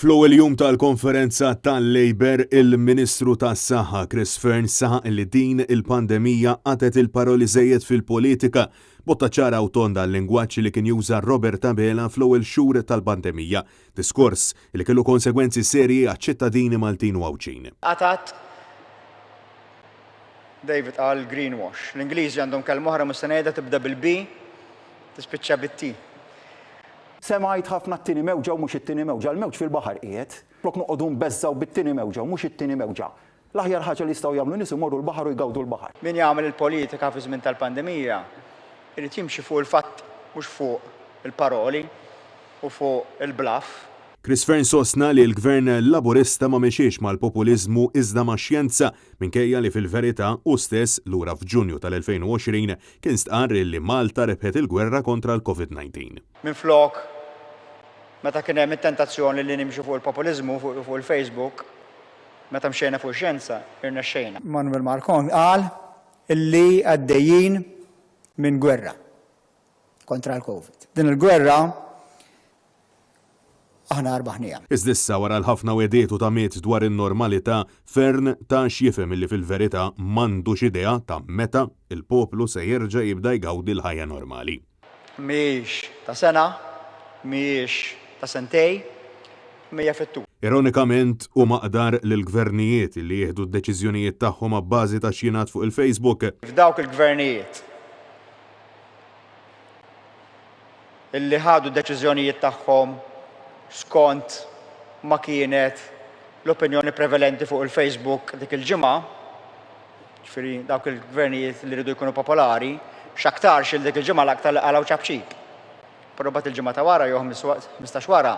Fl-ewwel jum tal-konferenza tal-Labor, il-Ministru tas-Saħħa Chris Fearne saħaq li din il-pandemija għatet il-paroli żejjed fil-politika botta ċara u tonda l-lingwaġġ li kien juża Robert Abela fl-ewwel xhur tal-pandemija, diskors li kellu konsegwenzi serji għaċ-ċittadini Maltin u Awċin. Qatat David qal greenwash. L-Ingliżi għandhom kelma oħra mhux se ngħidha tibda bil-B tispiċċa bit-T. Semajt ħafna t-tieni mewġa u mhux it-tieni mewġa, l-mewġ fil-baħar qiegħed, flok noqogħdu nbeżżaw bit-tieni mewġa u mhux it-tieni mewġa. L-aħjar ħaġa li jistgħu jagħmlu nies imorru l-baħar u jgawdu l-baħar. Min jagħmel il-politika fi żmien tal-pandemija irid jimxi fuq il-fatt mhux fuq il-paroli u fuq il-bluff. Chris Fearne sostna li l-Gvern Laburista ma mexiex mal-populiżmu iżda max-xjenza minkejja li fil-verità u stess lura f'Ġunju tal-2020 kien stqarr li Malta rebħet il-gwerra kontra l-COVID-19. Minflok meta kien hemm it-tentazzjoni li nimxu fuq il-populiżmu fuq il-Facebook, meta mxejna fuq xjenza, irnexxejna. Manuel Macron qal illi għaddejjin minn gwerra kontra l-COVID. Din il-gwerra aħna arbaħnija. Iżdissa wara l-ħafna wedietu ta' tamiet dwar in-normalità, Fearne ta' x'jifhem illi fil-verità m'għandux idea ta' meta il-poplu se jerġa' jibda jgawdi l-ħajja normali. Mhijiex ta' sena, mhijiex ta' sentej, mija fit-tul. Ironikament huma qdar lill-gvernijiet li jieħdu d-deċiżjonijiet tagħhom abbażi ta' xjinat fuq il-Facebook. F'dawk il-gvernijiet illi ħadu d-deċiżjonijiet tagħhom skont ma kienet l-opinjoni prevalenti fuq il-Facebook dik il-ġimgħa, ġifieri dawk il-gvernijiet li rridu jkunu popolari, x'aktarx il dik il-ġimgħa l-aktar għalaw ċabċik. Però bagħad il-ġimgħa ta' wara jew 15 wara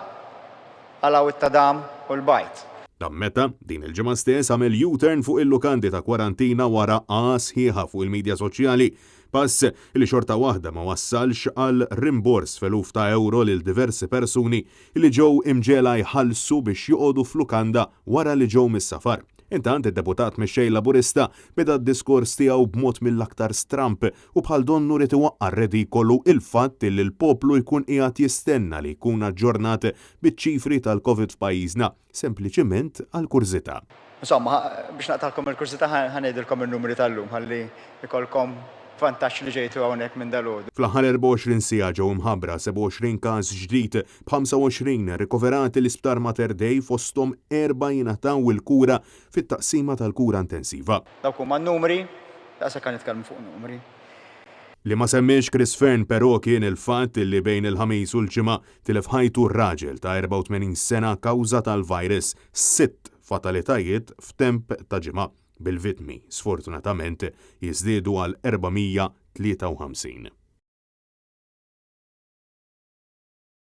għalaw it-tadam u l-bajt. Da meta din il-ġimgħa stess għamel U-turn fuq il-lukandi ta' kwarantina wara qas ħieħa fuq il-medja soċjali, pass li xorta waħda ma wassalx għal rimbors f'eluf ta' euro lil diversi persuni li ġew imġela jħallsu biex joqogħdu f'lukanda wara li ġew mis-safar. Intant id-deputat mexxej Laburista beda d-diskors tiegħu b'mod mill-aktar stramp u bħal donnu rid iwaqqar redikolu il-fatt li l-poplu jkun qiegħed jistenna li jkun aġġornat biċ-ċifri tal-COVID f'pajjiżna, sempliċiment għal kurzità. Insomma, biex naqtalkom il-kurzità ħanejdilkom in-numri tal-lum ħalli ikolkom vantaġġ li ġejtu hawnhekk minn dalgħodu. Fl-aħħar 24 siegħa ġew imħabbra 27 każ ġdid b'25 rikoverati l-Isptar Mater Dei fosthom 4 jingħataw il-kura fit-taqsima tal-kura intensiva. Dawk huma n-numri, daqshekk kan nitkellmu fuq numri. Li ma semmiex Chris Fearne però kien il-fatt li bejn il-ħamis u l-ġimgħa tilef ħajtu r-raġel ta' 84 sena kawża tal-virus, 6 fatalitajiet f'temp ta' ġimgħa. Bil-vittmi, sfortunatament, jiżdiedu għal 453.